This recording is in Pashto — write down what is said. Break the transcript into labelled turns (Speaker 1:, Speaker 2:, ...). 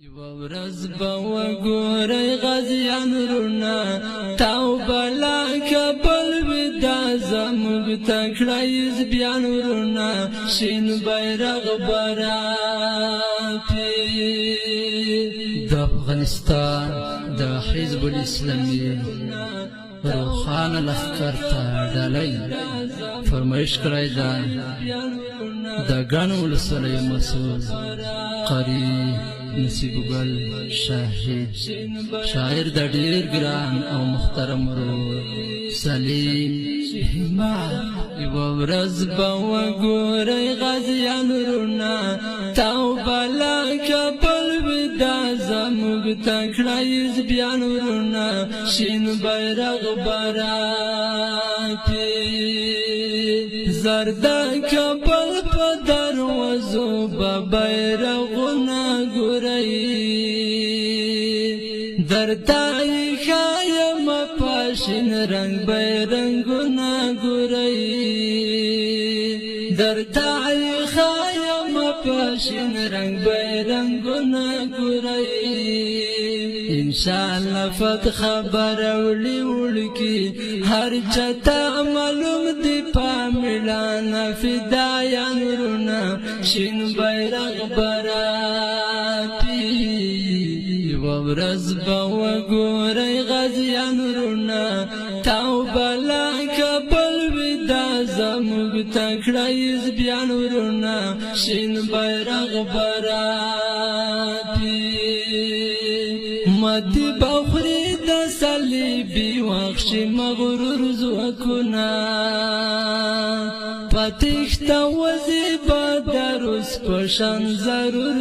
Speaker 1: یوه ورځ به وګورئ غازیان وروڼه تاو بلا کبل وي دا زموږ تکړه حزبیان وروڼه شین بیرغ به راپي د افغانستان د حزب الاسلامي روښانه لښکر ته ډالۍ فرمایش کړی ده د ګڼو ولسوالیو مسؤل قاري نصیب ګل شاهد شاعر د ډېر ګران او محترم ورور سلیم همت یوه ورځ به وګورئ غازیان وروڼه تاو بلا کبل وي دا زموږ تکړه حزبیان وروڼه شین بیرغ به راپي زرد کبل په دروازو به بیرغونه ګورئ درته یې ښایم په شین رنګ بیرغونه ګورئ درته یې ښایم په شین رنګ بیرغونه ګورئ انشاءالله فتح براوړي وړکي هر چاته معلوم دی په میړانه فدایان وروڼه شین بیرغ به راپي یوه ورځ به وګورئ غازیان وروڼه تاو بلا کبل وي دا زموږ تکړه حزبیان وروڼه شین بیرغ به راپي مدی بخوري د صلیبي وخشي مغرور ځواکونه په تېښته وځي به د روس په شان ضرور